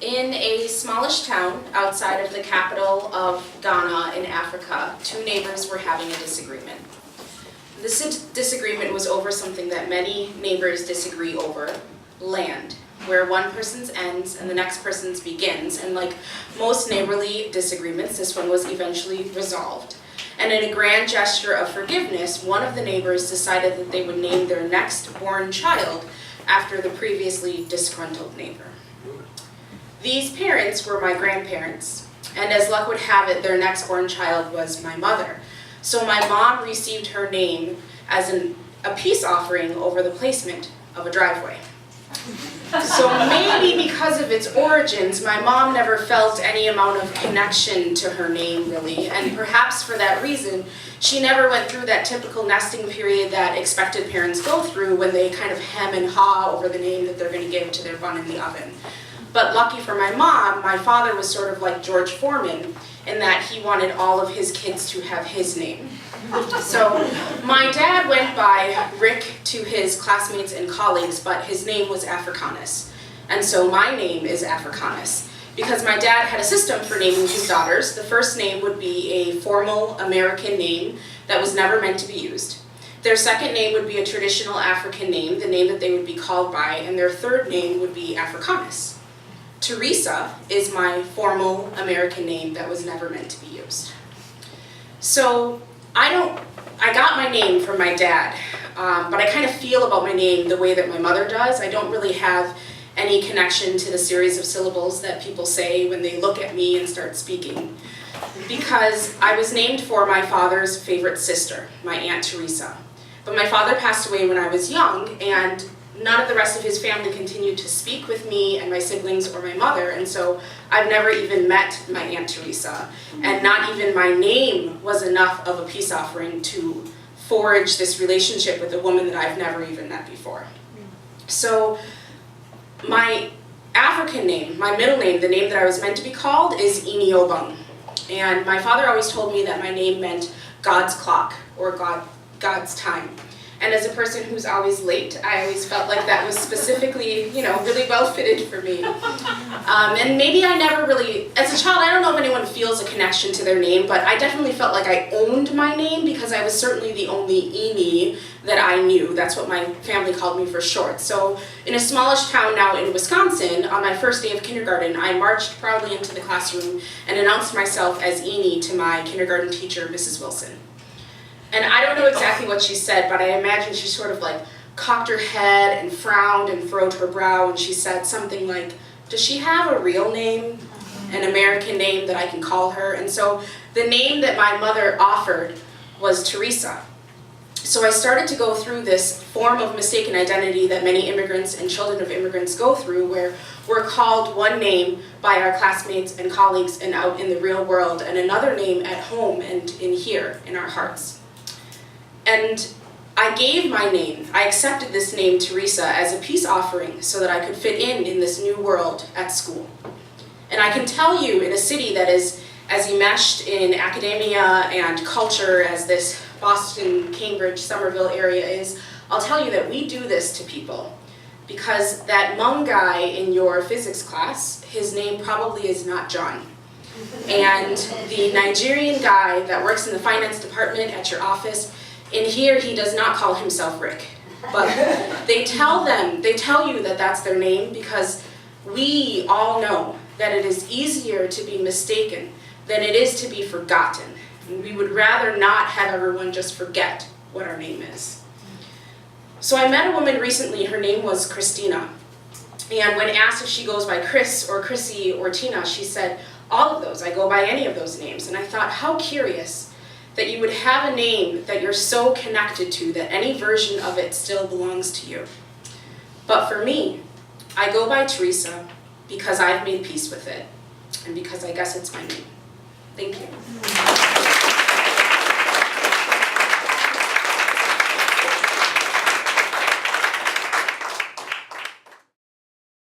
In a smallish town outside of the capital of Ghana in Africa, two neighbors were having a disagreement. This disagreement was over something that many neighbors disagree over: land, where one person's ends and the next person's begins. And like most neighborly disagreements, this one was eventually resolved. And in a grand gesture of forgiveness, one of the neighbors decided that they would name their next born child after the previously disgruntled neighbor. These parents were my grandparents, and as luck would have it, their next born child was my mother. So my mom received her name as a peace offering over the placement of a driveway. So maybe because of its origins, my mom never felt any amount of connection to her name, really, and perhaps for that reason, she never went through that typical nesting period that expected parents go through when they kind of hem and haw over the name that they're going to give to their bun in the oven. But lucky for my mom, my father was sort of like George Foreman in that he wanted all of his kids to have his name. So my dad went by Rick to his classmates and colleagues, but his name was Africanus. And so my name is Africanus. Because my dad had a system for naming his daughters. The first name would be a formal American name that was never meant to be used. Their second name would be a traditional African name, the name that they would be called by, and their third name would be Africanus. Theresa is my formal American name that was never meant to be used. So I got my name from my dad, but I kind of feel about my name the way that my mother does. I don't really have any connection to the series of syllables that people say when they look at me and start speaking, because I was named for my father's favorite sister, my Aunt Theresa. But my father passed away when I was young, and none of the rest of his family continued to speak with me and my siblings or my mother, and so I've never even met my Aunt Theresa, and not even my name was enough of a peace offering to forge this relationship with a woman that I've never even met before. So my African name, my middle name, the name that I was meant to be called, is Idenitiy. And my father always told me that my name meant God's clock, or God's time. And as a person who's always late, I always felt like that was specifically, really well fitted for me. And maybe I never really, as a child, I don't know if anyone feels a connection to their name, but I definitely felt like I owned my name because I was certainly the only Eni that I knew. That's what my family called me for short. So in a smallish town now in Wisconsin, on my first day of kindergarten, I marched proudly into the classroom and announced myself as Eni to my kindergarten teacher, Mrs. Wilson. And I don't know exactly what she said, but I imagine she sort of like cocked her head and frowned and furrowed her brow, and she said something like, "Does she have a real name, an American name that I can call her?" And so the name that my mother offered was Theresa. So I started to go through this form of mistaken identity that many immigrants and children of immigrants go through, where we're called one name by our classmates and colleagues and out in the real world, and another name at home and in here in our hearts. And I gave my name, I accepted this name, Theresa, as a peace offering so that I could fit in this new world at school. And I can tell you, in a city that is as enmeshed in academia and culture as this Boston, Cambridge, Somerville area is, I'll tell you that we do this to people. Because that Hmong guy in your physics class, his name probably is not John. And the Nigerian guy that works in the finance department at your office, in here, he does not call himself Rick, but they tell you that that's their name because we all know that it is easier to be mistaken than it is to be forgotten. And we would rather not have everyone just forget what our name is. So I met a woman recently, her name was Christina, and when asked if she goes by Chris or Chrissy or Tina, she said, "All of those, I go by any of those names." And I thought, how curious that you would have a name that you're so connected to that any version of it still belongs to you. But for me, I go by Theresa because I've made peace with it, and because I guess it's my name. Thank you.